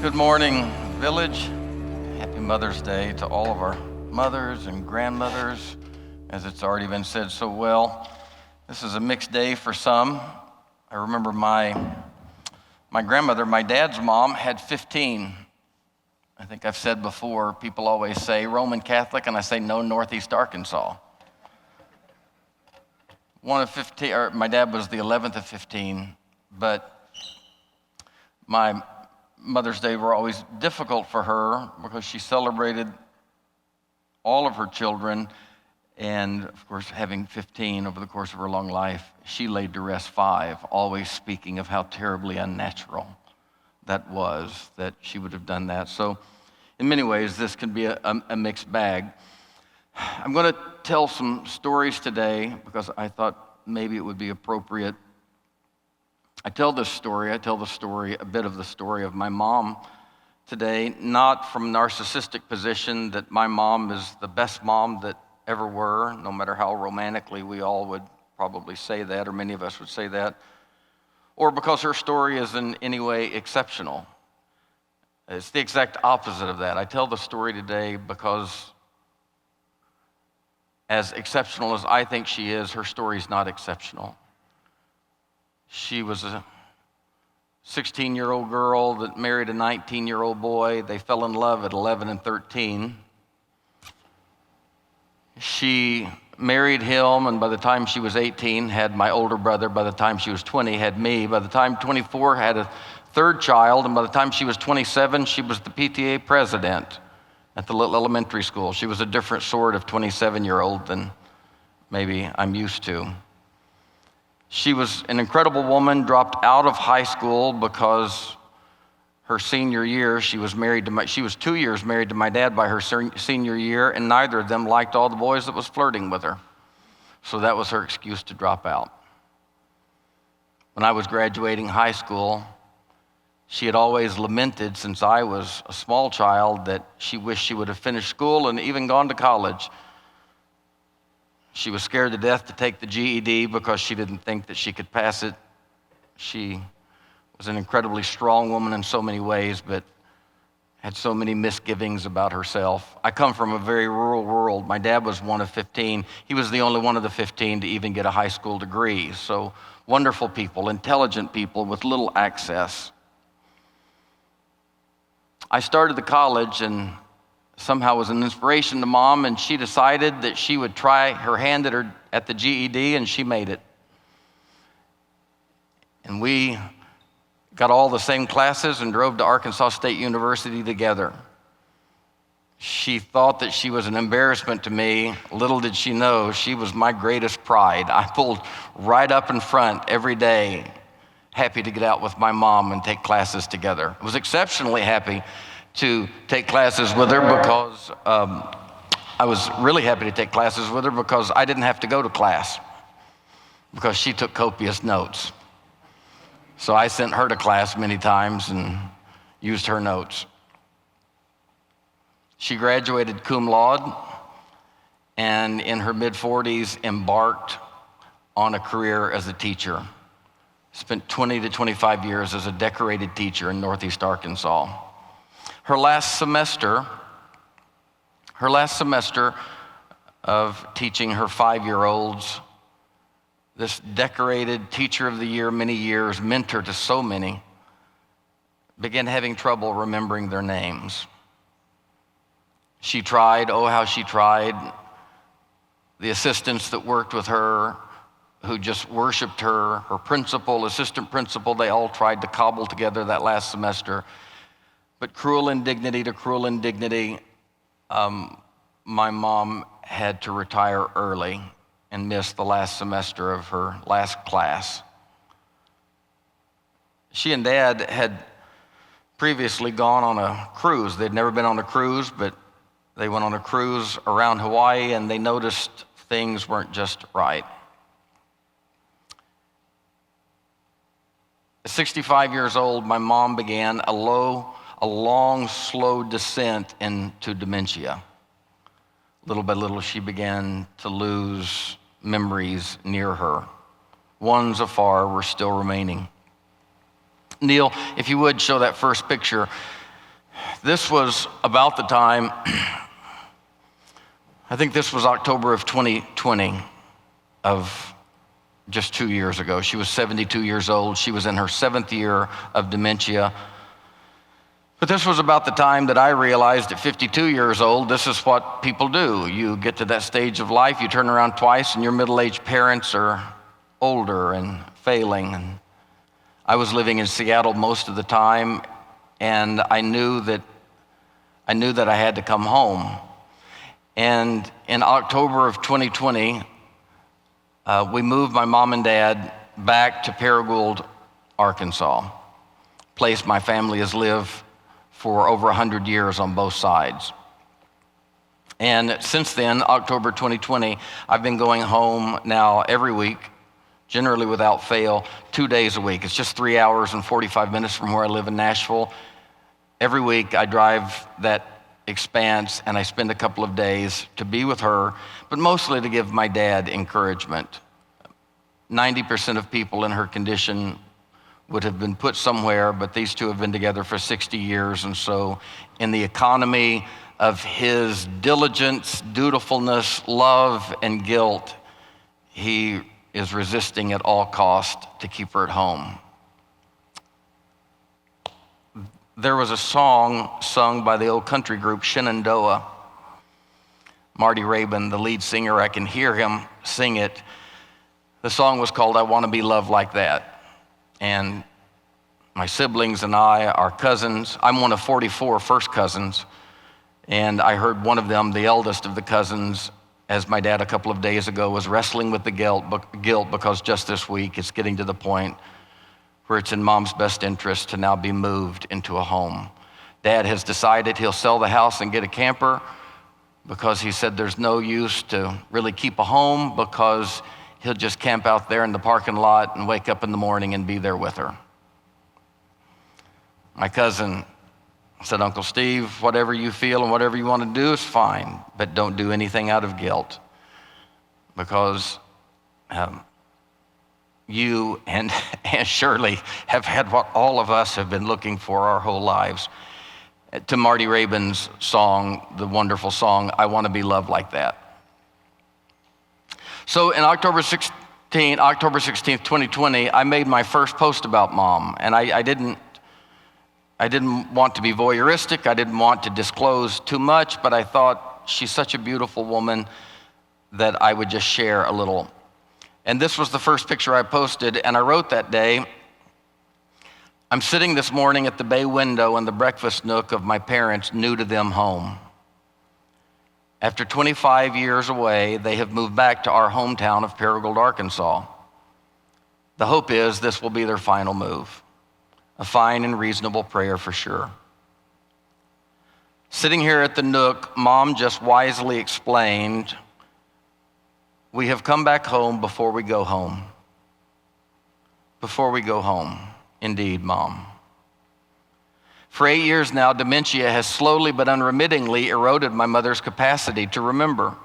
Good morning, Village. Happy Mother's Day to all of our mothers and grandmothers. As it's already been said so well, this is a mixed day for some. I remember my grandmother, my dad's mom, had 15. I think I've said before, people always say Roman Catholic, and I say no, Northeast Arkansas. One of 15, or my dad was the 11th of 15, but my Mother's Day were always difficult for her because she celebrated all of her children, and of course, having 15 over the course of her long life, she laid to rest 5, always speaking of how terribly unnatural that was, that she would have done that. So in many ways, this can be a mixed bag. I'm going to tell some stories today because I thought maybe it would be appropriate. I tell the story, a bit of the story of my mom today, not from a narcissistic position that my mom is the best mom that ever were, no matter how romantically we all would probably say that, or many of us would say that, or because her story is in any way exceptional. It's the exact opposite of that. I tell the story today because as exceptional as I think she is, her story is not exceptional. She was a 16-year-old girl that married a 19-year-old boy. They fell in love at 11 and 13. She married him, and by the time she was 18, had my older brother. By the time she was 20, had me. By the time 24, had a third child, and by the time she was 27, she was the PTA president at the little elementary school. She was a different sort of 27-year-old than maybe I'm used to. She was an incredible woman, dropped out of high school because her senior year, she was 2 years married to my dad by her senior year, and neither of them liked all the boys that was flirting with her. So that was her excuse to drop out. When I was graduating high school, she had always lamented since I was a small child that she wished she would have finished school and even gone to college. She was scared to death to take the GED because she didn't think that she could pass it. She was an incredibly strong woman in so many ways, but had so many misgivings about herself. I come from a very rural world. My dad was one of 15. He was the only one of the 15 to even get a high school degree. So wonderful people, intelligent people with little access. I started the college and somehow was an inspiration to Mom, and she decided that she would try her hand at the GED, and she made it. And we got all the same classes and drove to Arkansas State University together. She thought that she was an embarrassment to me. Little did she know, she was my greatest pride. I pulled right up in front every day, happy to get out with my mom and take classes together. I was exceptionally happy to take classes with her because I was really happy to take classes with her because I didn't have to go to class because she took copious notes. So I sent her to class many times and used her notes. She graduated cum laude and in her mid-40s embarked on a career as a teacher. Spent 20 to 25 years as a decorated teacher in Northeast Arkansas. Her last semester of teaching her 5-year-olds, this decorated teacher of the year, many years, mentor to so many, began having trouble remembering their names. She tried, oh how she tried. The assistants that worked with her, who just worshiped her, her principal, assistant principal, they all tried to cobble together that last semester. But cruel indignity to cruel indignity, my mom had to retire early and miss the last semester of her last class. She and Dad had previously gone on a cruise. They'd never been on a cruise, but they went on a cruise around Hawaii, and they noticed things weren't just right. At 65 years old, my mom began a long, slow descent into dementia. Little by little, she began to lose memories near her. Ones afar were still remaining. Neil, if you would show that first picture. This was about the time, I think this was October of 2020, of just 2 years ago. She was 72 years old. She was in her 7th year of dementia. But this was about the time that I realized at 52 years old, this is what people do. You get to that stage of life, you turn around twice, and your middle-aged parents are older and failing. And I was living in Seattle most of the time, and I knew that I had to come home. And in October of 2020, we moved my mom and dad back to Paragould, Arkansas, a place my family has lived for over 100 years on both sides. And since then, October 2020, I've been going home now every week, generally without fail, 2 days a week. It's just 3 hours and 45 minutes from where I live in Nashville. Every week I drive that expanse and I spend a couple of days to be with her, but mostly to give my dad encouragement. 90% of people in her condition would have been put somewhere, but these two have been together for 60 years. And so in the economy of his diligence, dutifulness, love, and guilt, he is resisting at all cost to keep her at home. There was a song sung by the old country group Shenandoah. Marty Rabin, the lead singer, I can hear him sing it. The song was called I Want to Be Loved Like That. And my siblings and I are cousins. I'm one of 44 first cousins. And I heard one of them, the eldest of the cousins, as my dad a couple of days ago was wrestling with the guilt because just this week it's getting to the point where it's in mom's best interest to now be moved into a home. Dad has decided he'll sell the house and get a camper because he said there's no use to really keep a home because he'll just camp out there in the parking lot and wake up in the morning and be there with her. My cousin said, Uncle Steve, whatever you feel and whatever you want to do is fine, but don't do anything out of guilt because you and Shirley have had what all of us have been looking for our whole lives. To Marty Rabin's song, the wonderful song, I Want to Be Loved Like That. So in October 16th, 2020, I made my first post about mom, and I didn't want to be voyeuristic. I didn't want to disclose too much, but I thought she's such a beautiful woman that I would just share a little. And this was the first picture I posted, and I wrote that day, I'm sitting this morning at the bay window in the breakfast nook of my parents' new to them home. After 25 years away, they have moved back to our hometown of Paragould, Arkansas. The hope is this will be their final move. A fine and reasonable prayer for sure. Sitting here at the nook, Mom just wisely explained, we have come back home before we go home. Before we go home. Indeed, Mom. For 8 years now, dementia has slowly but unremittingly eroded my mother's capacity to remember.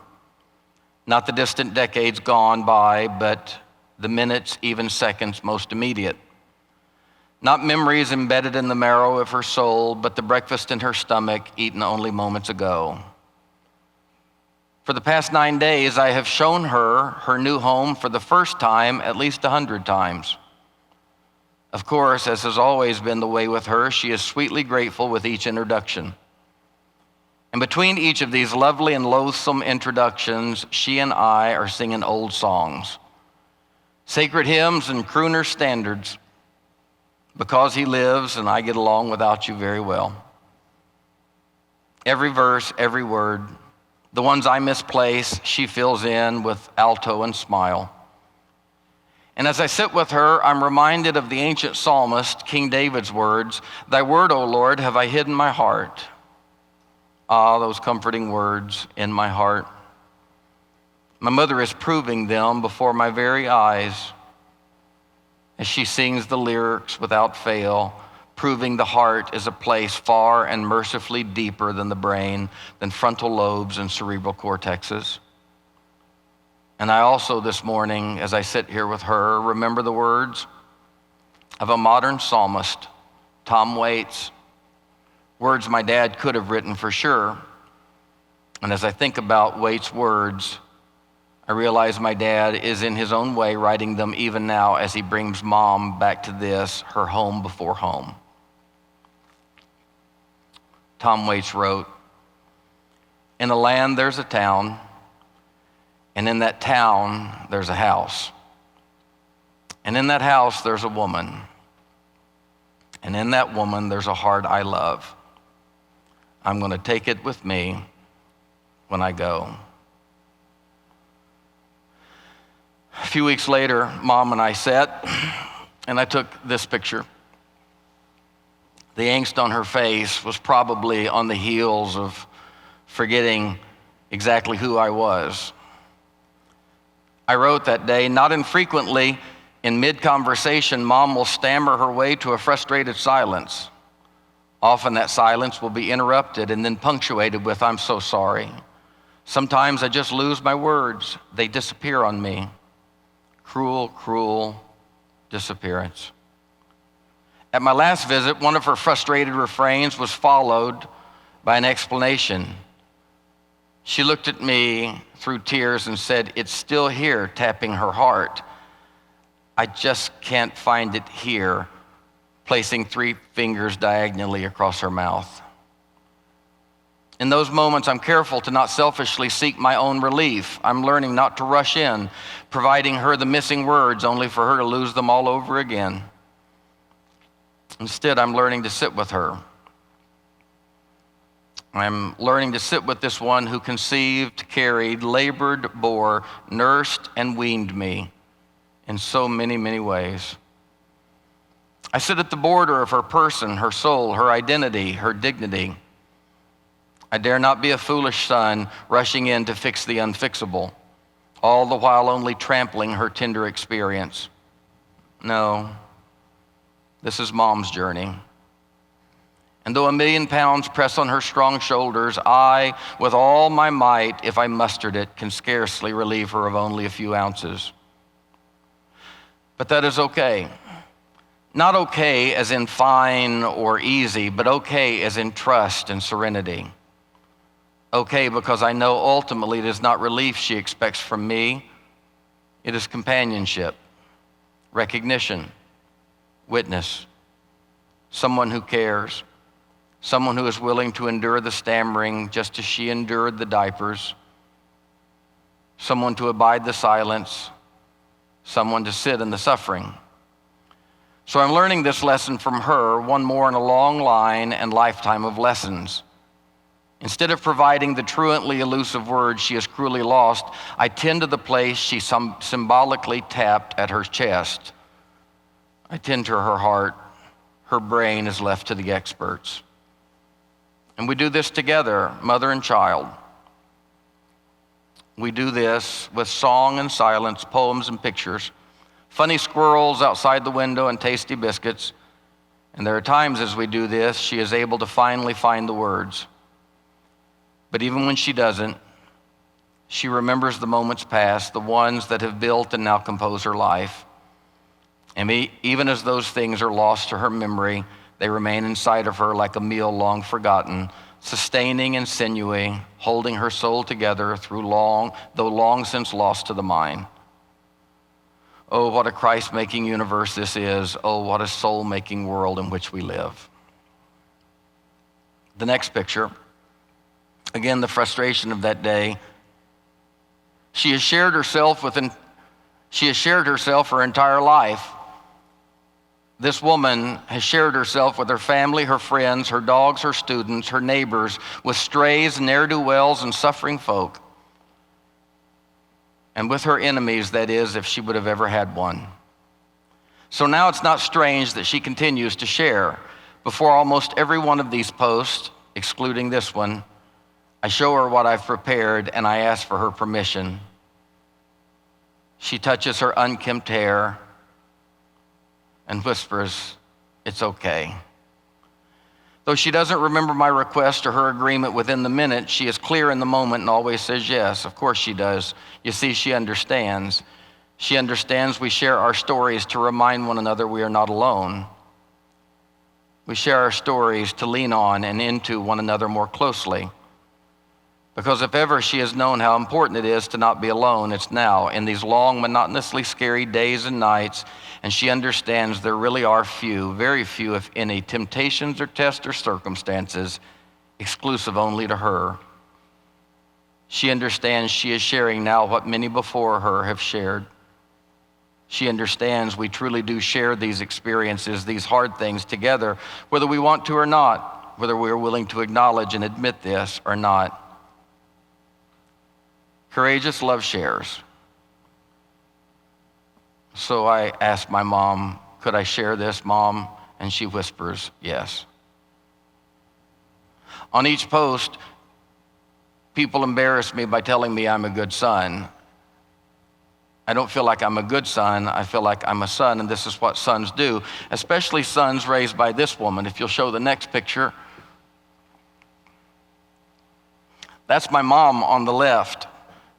Not the distant decades gone by, but the minutes, even seconds, most immediate. Not memories embedded in the marrow of her soul, but the breakfast in her stomach eaten only moments ago. For the past 9 days, I have shown her her new home for the first time at least 100 times. Of course, as has always been the way with her, she is sweetly grateful with each introduction. And between each of these lovely and loathsome introductions, she and I are singing old songs, sacred hymns and crooner standards, because he lives and I get along without you very well. Every verse, every word, the ones I misplace, she fills in with alto and smile. And as I sit with her, I'm reminded of the ancient psalmist, King David's words, Thy word, O Lord, have I hid in my heart. Ah, those comforting words in my heart. My mother is proving them before my very eyes as she sings the lyrics without fail, proving the heart is a place far and mercifully deeper than the brain, than frontal lobes and cerebral cortexes. And I also this morning, as I sit here with her, remember the words of a modern psalmist, Tom Waits, words my dad could have written for sure. And as I think about Waite's words, I realize my dad is in his own way writing them even now as he brings Mom back to this, her home before home. Tom Waits wrote, "In a land there's a town, and in that town there's a house. And in that house there's a woman. And in that woman there's a heart I love. I'm going to take it with me when I go." A few weeks later, Mom and I sat, and I took this picture. The angst on her face was probably on the heels of forgetting exactly who I was. I wrote that day, not infrequently, in mid-conversation, Mom will stammer her way to a frustrated silence. Often that silence will be interrupted and then punctuated with, "I'm so sorry." Sometimes I just lose my words. They disappear on me. Cruel, cruel disappearance. At my last visit, one of her frustrated refrains was followed by an explanation. She looked at me through tears and said, "It's still here," tapping her heart. "I just can't find it here," placing 3 fingers diagonally across her mouth. In those moments, I'm careful to not selfishly seek my own relief. I'm learning not to rush in, providing her the missing words only for her to lose them all over again. Instead, I'm learning to sit with her. I'm learning to sit with this one who conceived, carried, labored, bore, nursed, and weaned me in so many, many ways. I sit at the border of her person, her soul, her identity, her dignity. I dare not be a foolish son rushing in to fix the unfixable, all the while only trampling her tender experience. No, this is Mom's journey. And though 1,000,000 pounds press on her strong shoulders, I, with all my might, if I mustered it, can scarcely relieve her of only a few ounces. But that is okay. Not okay as in fine or easy, but okay as in trust and serenity. Okay because I know ultimately it is not relief she expects from me. It is companionship, recognition, witness, someone who cares, someone who is willing to endure the stammering just as she endured the diapers, someone to abide the silence, someone to sit in the suffering. So I'm learning this lesson from her, one more in a long line and lifetime of lessons. Instead of providing the truantly elusive words she has cruelly lost, I tend to the place she symbolically tapped at her chest. I tend to her heart. Her brain is left to the experts. And we do this together, mother and child. We do this with song and silence, poems and pictures, funny squirrels outside the window and tasty biscuits. And there are times as we do this, she is able to finally find the words. But even when she doesn't, she remembers the moments past, the ones that have built and now compose her life. And even as those things are lost to her memory, they remain inside of her like a meal long forgotten, sustaining and sinewy, holding her soul together through though long since lost to the mind. Oh, what a Christ-making universe this is. Oh, what a soul-making world in which we live. The next picture, again, the frustration of that day. She has shared herself her entire life. This woman has shared herself with her family, her friends, her dogs, her students, her neighbors, with strays, ne'er-do-wells, and suffering folk. And with her enemies, that is, if she would have ever had one. So now it's not strange that she continues to share. Before almost every one of these posts, excluding this one, I show her what I've prepared and I ask for her permission. She touches her unkempt hair and whispers, "It's okay." Though she doesn't remember my request or her agreement within the minute, she is clear in the moment and always says yes. Of course she does. You see, she understands. She understands we share our stories to remind one another we are not alone. We share our stories to lean on and into one another more closely. Because if ever she has known how important it is to not be alone, it's now, in these long, monotonously scary days and nights, and she understands there really are few, very few, if any, temptations or tests or circumstances exclusive only to her. She understands she is sharing now what many before her have shared. She understands we truly do share these experiences, these hard things together, whether we want to or not, whether we are willing to acknowledge and admit this or not. Courageous love shares. So I asked my mom, could I share this, Mom? And she whispers, yes. On each post, people embarrass me by telling me I'm a good son. I don't feel like I'm a good son. I feel like I'm a son, and this is what sons do, especially sons raised by this woman. If you'll show the next picture. That's my mom on the left,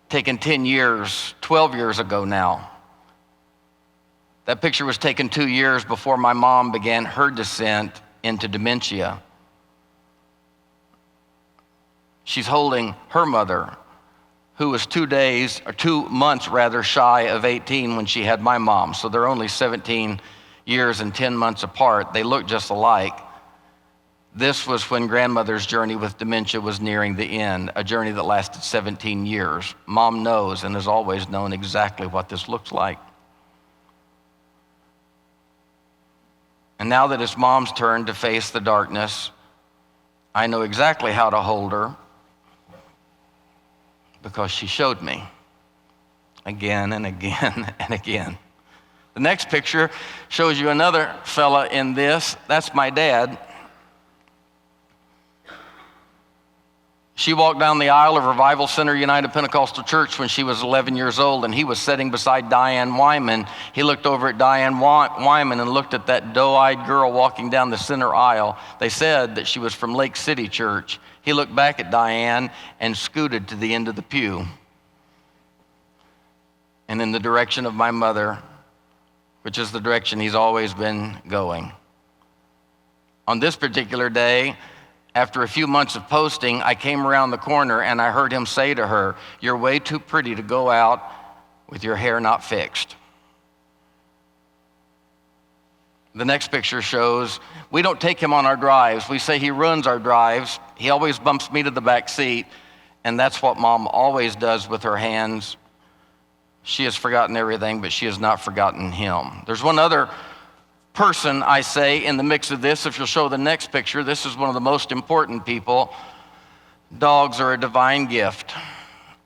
taken 10 years, 12 years ago now. That picture was taken 2 years before my mom began her descent into dementia. She's holding her mother, who was 2 months shy of 18 when she had my mom. So they're only 17 years and 10 months apart. They look just alike. This was when grandmother's journey with dementia was nearing the end, a journey that lasted 17 years. Mom knows and has always known exactly what this looks like. And now that it's Mom's turn to face the darkness, I know exactly how to hold her because she showed me again and again and again. The next picture shows you another fella in this. That's my dad. She walked down the aisle of Revival Center United Pentecostal Church when she was 11 years old, and he was sitting beside Diane Wyman. He looked over at Diane Wyman and looked at that doe-eyed girl walking down the center aisle. They said that she was from Lake City Church. He looked back at Diane and scooted to the end of the pew and in the direction of my mother, which is the direction he's always been going. On this particular day, after a few months of posting, I came around the corner and I heard him say to her, "You're way too pretty to go out with your hair not fixed." The next picture shows, we don't take him on our drives. We say he ruins our drives. He always bumps me to the back seat, and that's what Mom always does with her hands. She has forgotten everything, but she has not forgotten him. There's one other person, I say, in the mix of this. If you'll show the next picture, this is one of the most important people. Dogs are a divine gift,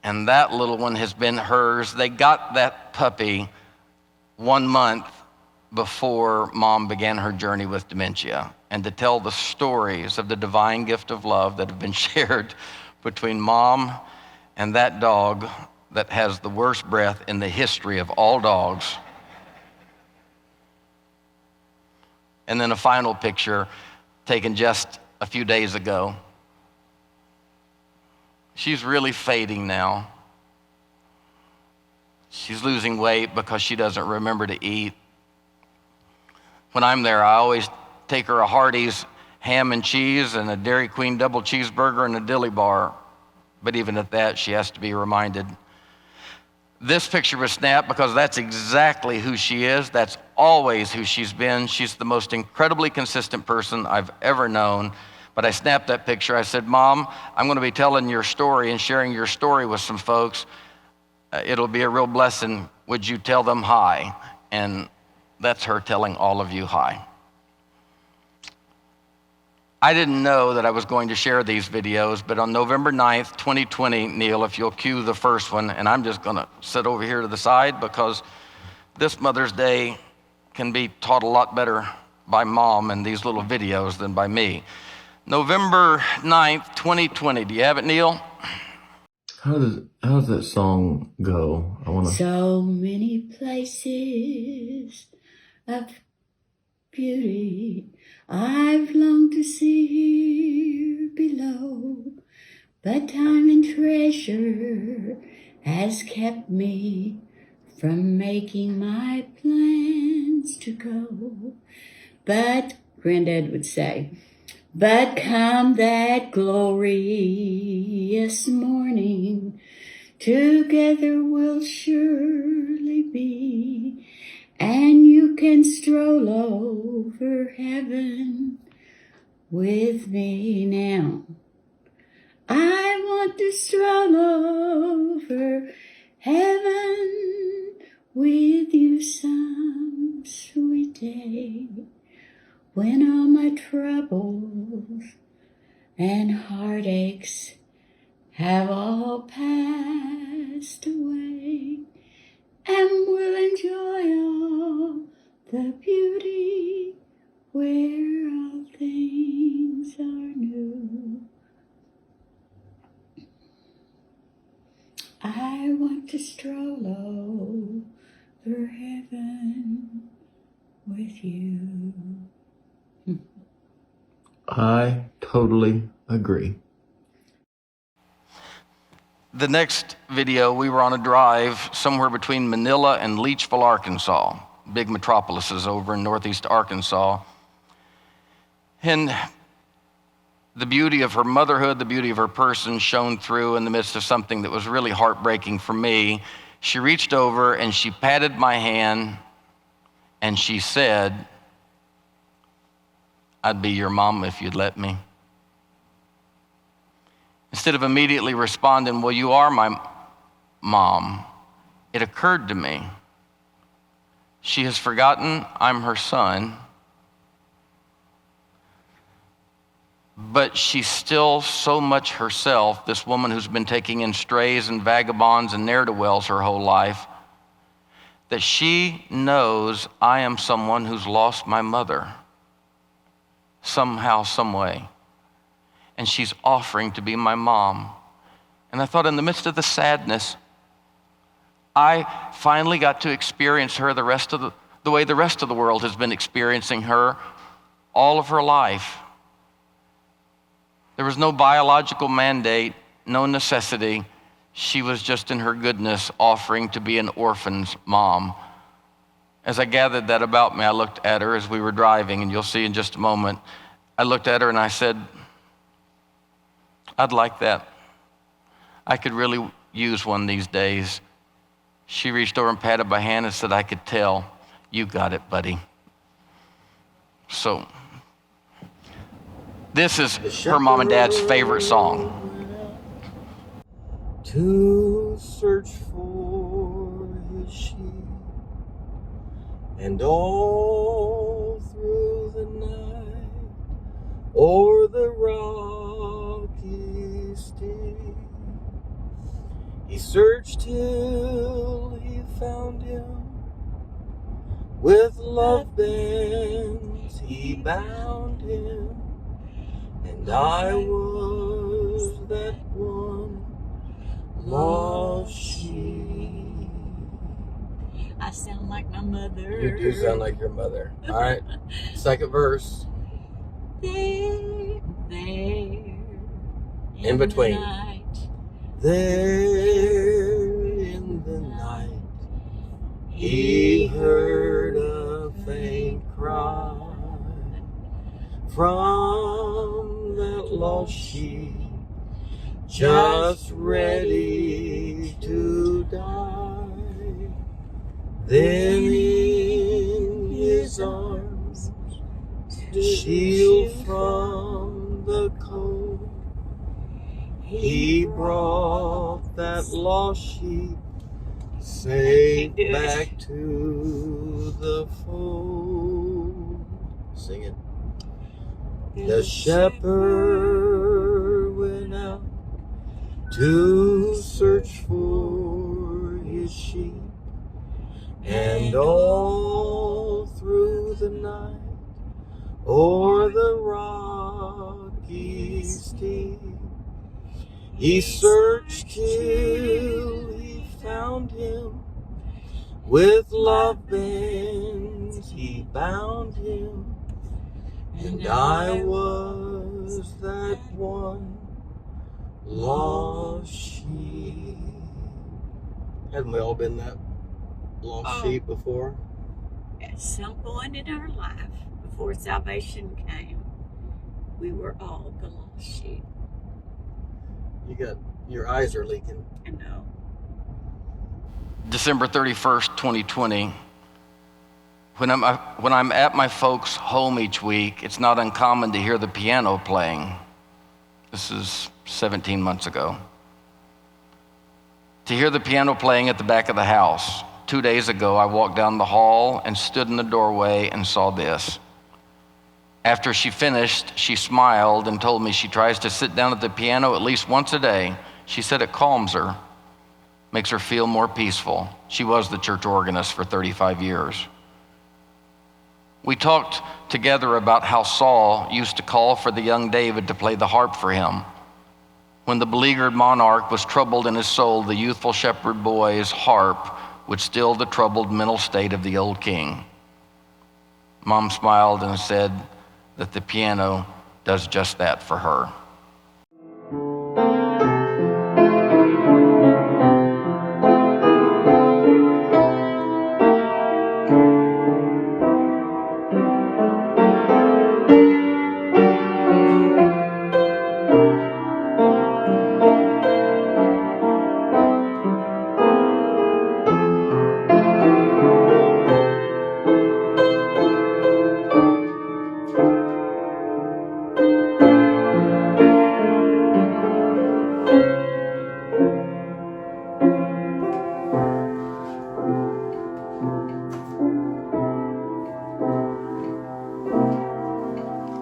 and that little one has been hers. They got that puppy 1 month before Mom began her journey with dementia, and to tell the stories of the divine gift of love that have been shared between Mom and that dog that has the worst breath in the history of all dogs. And then a final picture taken just a few days ago. She's really fading now. She's losing weight because she doesn't remember to eat. When I'm there, I always take her a Hardee's ham and cheese and a Dairy Queen double cheeseburger and a dilly bar. But even at that, she has to be reminded. This picture was snapped because that's exactly who she is. That's always who she's been. She's the most incredibly consistent person I've ever known. But I snapped that picture. I said, "Mom, I'm going to be telling your story and sharing your story with some folks. It'll be a real blessing. Would you tell them hi?" And that's her telling all of you hi. I didn't know that I was going to share these videos, but on November 9th, 2020, Neil, if you'll cue the first one, and I'm just gonna sit over here to the side because this Mother's Day can be taught a lot better by Mom in these little videos than by me. November 9th, 2020, do you have it, Neil? How does that song go? So many places of beauty I've longed to see here below, but time and treasure has kept me from making my plans to go. But Granddad would say. But come that glorious morning, together we'll surely be, and you can stroll over heaven with me now. I want to stroll over heaven with you some sweet day, when all my troubles and heartaches have all passed away, and we'll enjoy all the beauty where all things are new. I want to stroll over heaven with you. I totally agree. The next video, we were on a drive somewhere between Manila and Leachville, Arkansas, big metropolises over in northeast Arkansas. And the beauty of her motherhood, the beauty of her person shone through in the midst of something that was really heartbreaking for me. She reached over and she patted my hand and she said, "I'd be your mom if you'd let me." Instead of immediately responding, "Well, you are my mom," it occurred to me, she has forgotten I'm her son, but she's still so much herself, this woman who's been taking in strays and vagabonds and ne'er-do-wells her whole life, that she knows I am someone who's lost my mother somehow, some way. And she's offering to be my mom. And I thought, in the midst of the sadness, I finally got to experience her the way the rest of the world has been experiencing her all of her life. There was no biological mandate, no necessity. She was just in her goodness offering to be an orphan's mom. As I gathered that about me, I looked at her as we were driving, and you'll see in just a moment. I looked at her and I said, "I'd like that. I could really use one these days." She reached over and patted my hand and said, "I could tell. You got it, buddy." So, this is her mom and dad's favorite song. To search for his sheep, and all through the night, o'er the rocky steep, he searched till he found him. With love bands he bound him, and I was that one lost sheep. I sound like my mother. You do sound like your mother. All right, second verse. There, In between. the night, There in the night, he heard a faint cry from that lost sheep, just ready to die. Then in his arms, shield from the cold, he brought that lost sheep safe back to the fold. Sing it. The shepherd went out to search for his sheep, and all through the night, o'er the rocky steep, he searched till he found him. With love bands he bound him, and I was that one lost sheep. Haven't we all been that lost sheep before? at some point in our life, before salvation came, we were all the lost sheep. Your eyes are leaking. I know. December 31st, 2020. When I'm at my folks' home each week, it's not uncommon to hear the piano playing. This is 17 months ago. To hear the piano playing at the back of the house. 2 days ago, I walked down the hall and stood in the doorway and saw this. After she finished, she smiled and told me she tries to sit down at the piano at least once a day. She said it calms her, makes her feel more peaceful. She was the church organist for 35 years. We talked together about how Saul used to call for the young David to play the harp for him. When the beleaguered monarch was troubled in his soul, the youthful shepherd boy's harp would still the troubled mental state of the old king. Mom smiled and said that the piano does just that for her.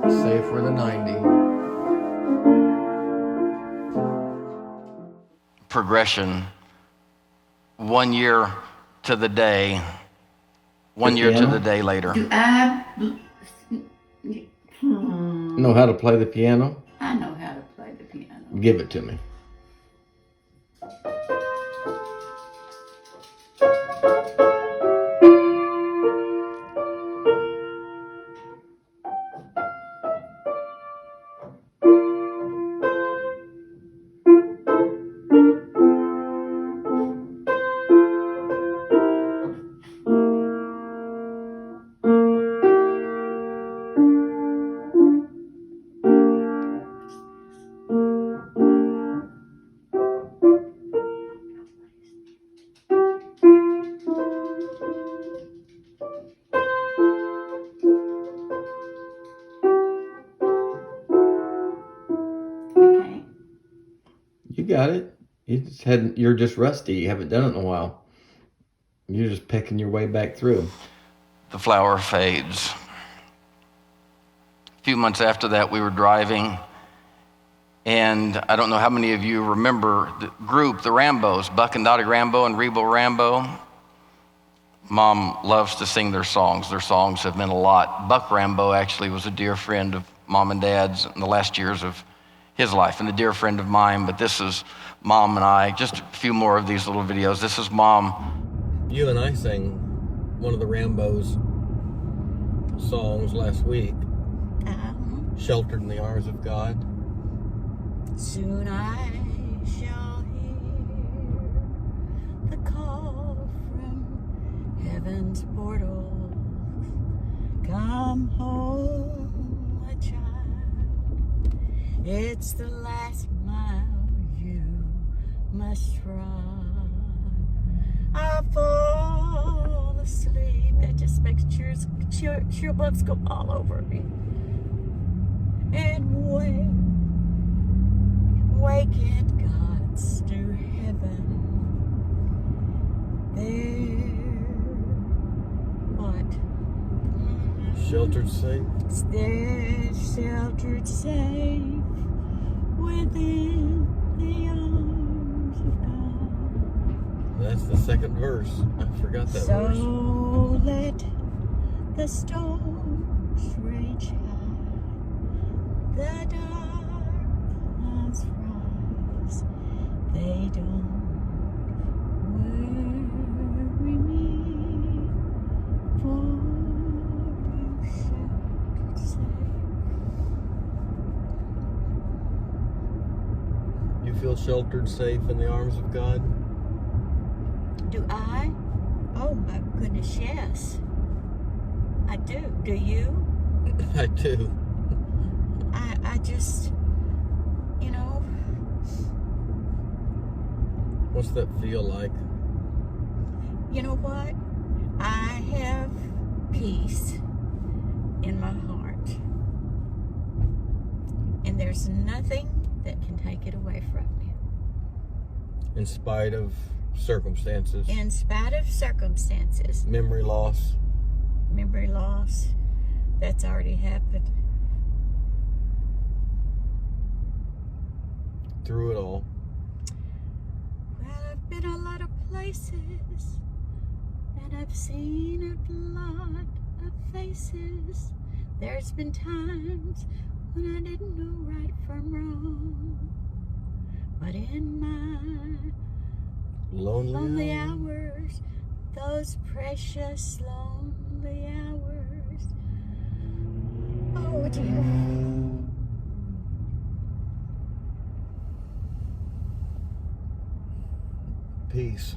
Save for the 90. Progression. 1 year to the day. 1 year to the day later. Do I? Know how to play the piano? I know how to play the piano. Give it to me. Okay. You got it. You're just rusty. You haven't done it in a while. You're just picking your way back through. The flower fades. A few months after that, we were driving, and I don't know how many of you remember the group, the Rambos, Buck and Dottie Rambo and Rebo Rambo. Mom loves to sing their songs. Their songs have meant a lot. Buck Rambo actually was a dear friend of Mom and Dad's in the last years of his life, and a dear friend of mine, but this is Mom and I. Just a few more of these little videos. This is Mom. You and I sang one of the Rambo's songs last week. Sheltered in the arms of God. Soon I shall hear the call from heaven's portal. Come home, my child. It's the last mile you must run. I fall asleep. That just makes chill bumps go all over me. And wake in God's new heaven. There, what? Sheltered safe. They're sheltered safe within the arms of God. That's the second verse. I forgot that verse. So let the storms rage high. The dark clouds rise, they don't worry me, for you sheltered safe. You feel sheltered safe in the arms of God? Do I? Oh my goodness, yes. I do. Do you? I do. I just, you know, What's that feel like? you know what? I have peace in my heart. And there's nothing that can take it away from me. In spite of circumstances, In spite of circumstances, memory loss, that's already happened. through it all. Well, I've been a lot of places, and I've seen a lot of faces. There's been times when I didn't know right from wrong. But in my lonely hours, those precious lonely hours, oh dear. Peace.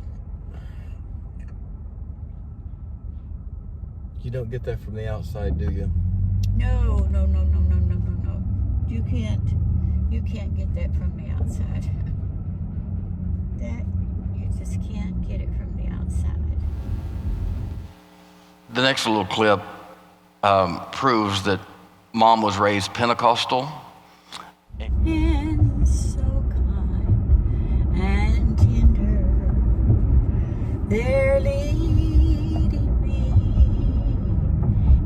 You don't get that from the outside, do you? No. You can't get that from the outside. That, you just can't get it from the outside. The next little clip proves that Mom was raised Pentecostal. And so kind and tender, they're leading me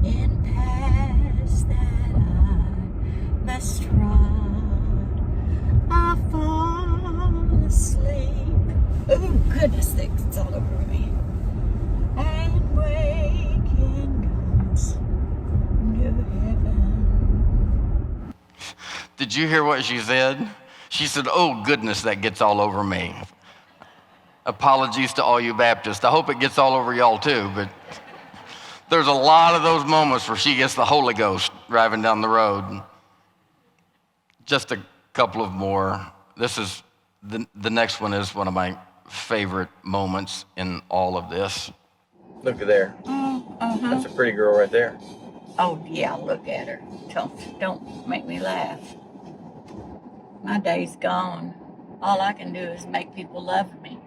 in paths that I must trod. I fall asleep. Oh goodness, it's all over me. And wake in God's new heaven. Did you hear what she said? She said, "Oh goodness, that gets all over me." Apologies to all you Baptists. I hope it gets all over y'all too, but there's a lot of those moments where she gets the Holy Ghost driving down the road. Just a couple of more. This is the next one is one of my favorite moments in all of this. Look at there. That's a pretty girl right there. Oh yeah, look at her. Don't make me laugh. My day's gone. All I can do is make people love me.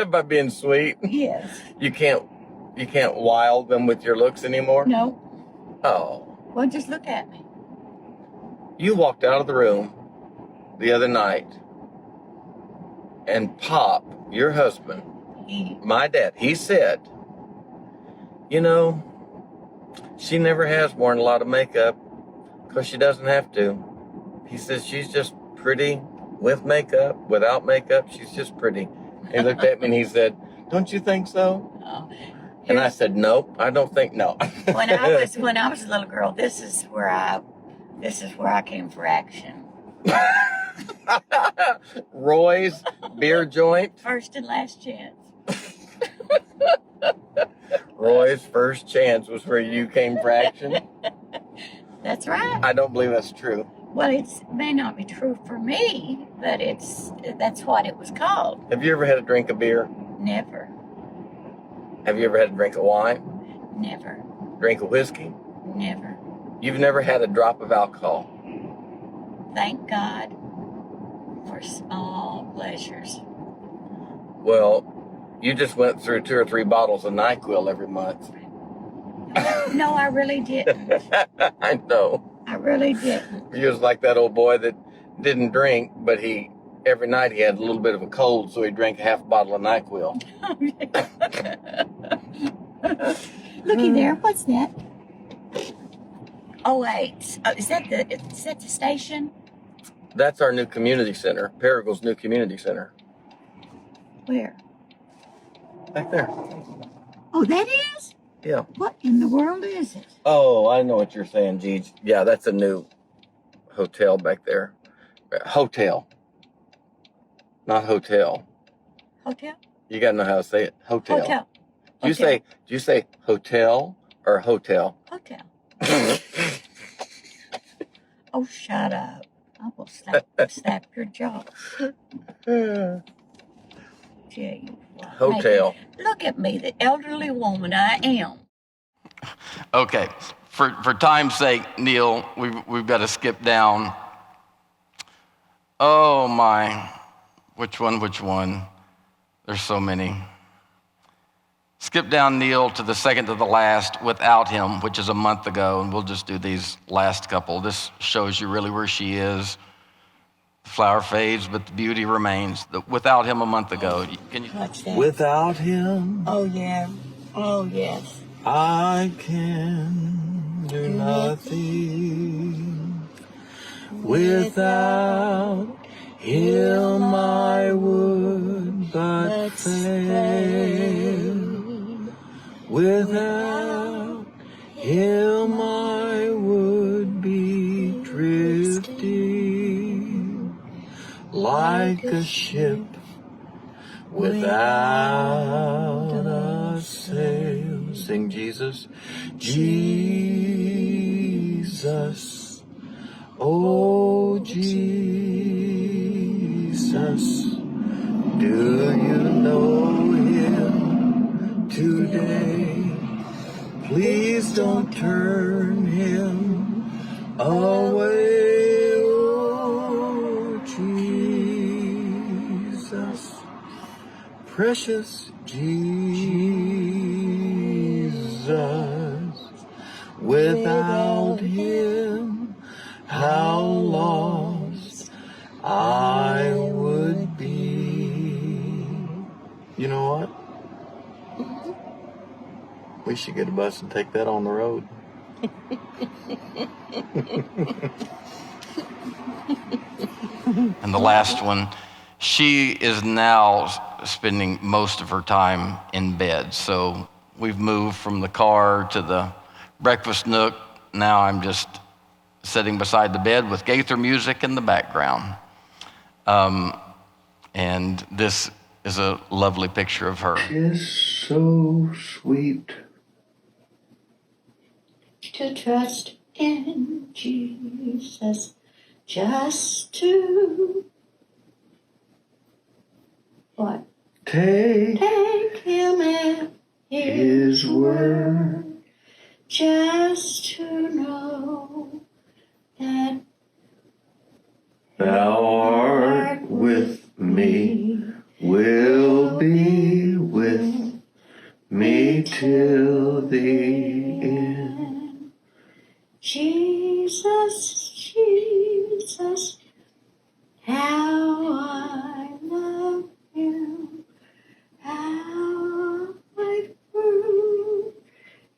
By being sweet. Yes. You can't wild them with your looks anymore? No. Oh. Well, just look at me. You walked out of the room the other night and Pop, your husband, my dad, he said, you know, she never has worn a lot of makeup because she doesn't have to. He says she's just pretty with makeup, without makeup, she's just pretty. He looked at me and he said, don't you think so? Oh. And I said, nope, I don't think no. when I was a little girl, this is where I came for action. Roy's beer joint. First and last chance. Roy's first chance was where you came for action. That's right. I don't believe that's true. Well, it may not be true for me, but that's what it was called. Have you ever had a drink of beer? Never. Have you ever had a drink of wine? Never. Drink of whiskey? Never. You've never had a drop of alcohol? Thank God for small pleasures. Well, you just went through 2 or 3 bottles of NyQuil every month. No, I really didn't. I know. I really didn't. You was like that old boy that didn't drink, but every night he had a little bit of a cold, so he drank half a bottle of NyQuil. Looky there, what's that? Oh wait, is that the station? That's our new community center, Parago's new community center. Where? Back there. Oh, that is? Yeah. What in the world is it? Oh, I know what you're saying, Gigi. Yeah, that's a new hotel back there. Hotel. Not hotel. Hotel? You gotta know how to say it. Hotel. Hotel. Do you say hotel or hotel? Hotel. Oh, shut up. I will slap your jaw. Tell you what. Hotel. Look at me, the elderly woman I am. Okay, for time's sake, Neil, we've got to skip down. Oh my, which one? There's so many. Skip down, Neil, to the second to the last, without him, which is a month ago, and we'll just do these last couple. This shows you really where she is. The flower fades, but the beauty remains. Without him a month ago. Can you? Without him, Oh, yeah. Oh, yes. I can do nothing. Without him, I would but fail. Without him, I would be drifting like a ship without a sail. Sing Jesus. Jesus. Oh, Jesus. Do you know him today? Please don't turn him away. Oh, Jesus. Precious Jesus. Without him, how lost I would be. You know what? We should get a bus and take that on the road. And the last one, she is now spending most of her time in bed. So we've moved from the car to the breakfast nook. Now I'm just sitting beside the bed with Gaither music in the background. And this is a lovely picture of her. It's so sweet To trust in Jesus, just to what? take Take him at his word. just to know that Thou art with me, will be with me till the end. Jesus, Jesus, how I love him, how I prove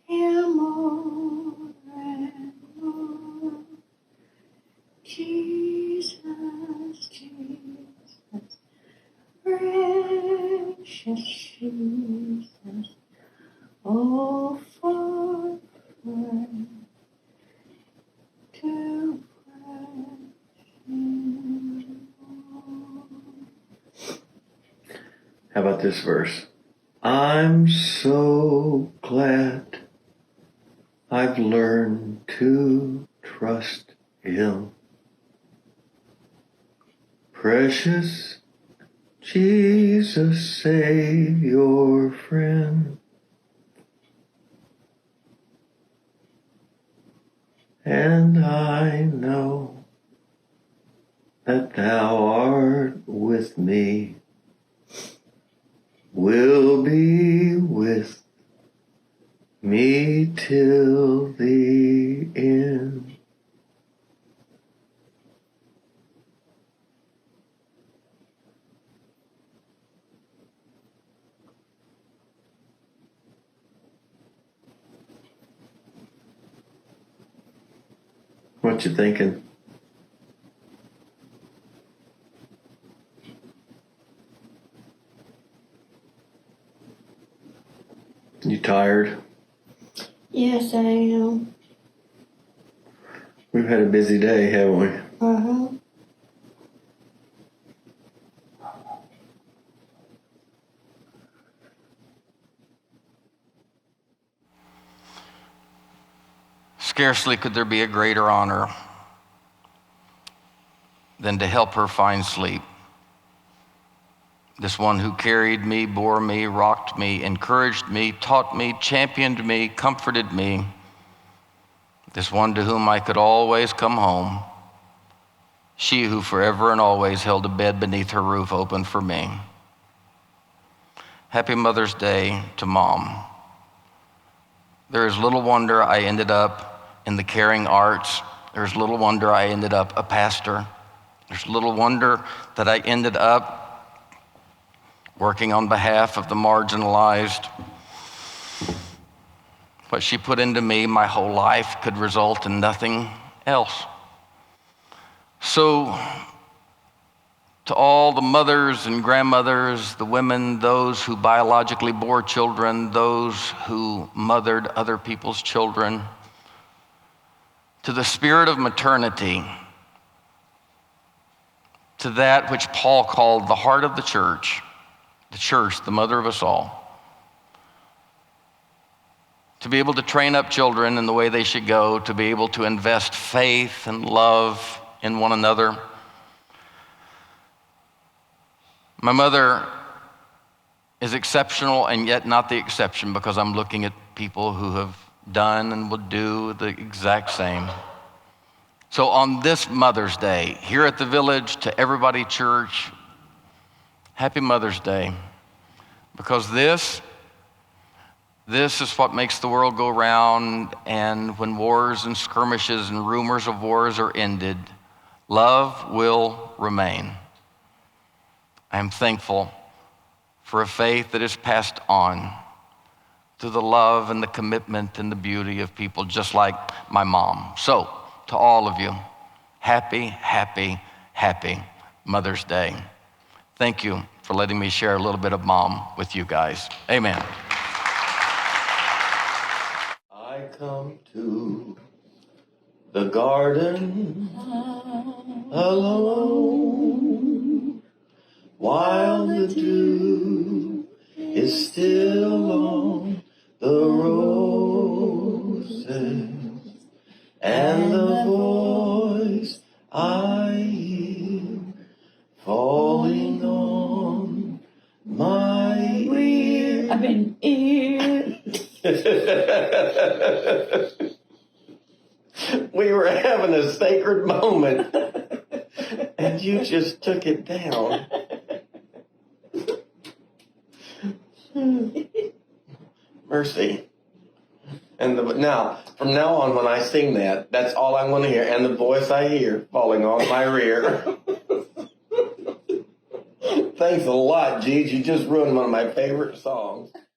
him more and more. Jesus, Jesus, precious Jesus, oh, for friend to How about this verse? I'm so glad I've learned to trust him. Precious Jesus, Savior, friend. And I know that thou art with me, will be with me till the end. What you thinking? You tired? Yes, I am. We've had a busy day, haven't we? Uh-huh. Scarcely could there be a greater honor than to help her find sleep. This one who carried me, bore me, rocked me, encouraged me, taught me, championed me, comforted me, this one to whom I could always come home, she who forever and always held a bed beneath her roof open for me. Happy Mother's Day to Mom. There is little wonder I ended up in the caring arts. There's little wonder I ended up a pastor. There's little wonder that I ended up working on behalf of the marginalized. What she put into me my whole life could result in nothing else. So, to all the mothers and grandmothers, the women, those who biologically bore children, those who mothered other people's children, to the spirit of maternity, to that which Paul called the heart of the church, the mother of us all, to be able to train up children in the way they should go, to be able to invest faith and love in one another. My mother is exceptional and yet not the exception, because I'm looking at people who have done and will do the exact same. So on this Mother's Day, here at the Village, to everybody church, happy Mother's Day. Because this is what makes the world go round, and when wars and skirmishes and rumors of wars are ended, love will remain. I am thankful for a faith that is passed on through the love and the commitment and the beauty of people just like my mom. So, to all of you, happy, happy, happy Mother's Day. Thank you for letting me share a little bit of Mom with you guys. Amen. I come to the garden alone while the dew is still on the roses, and the voice I hear falling on my ear. I've been here. We were having a sacred moment, and you just took it down. Mercy. And now, from now on, when I sing that, that's all I'm going to hear, and the voice I hear falling on my rear. Thanks a lot, Jeez. You just ruined one of my favorite songs.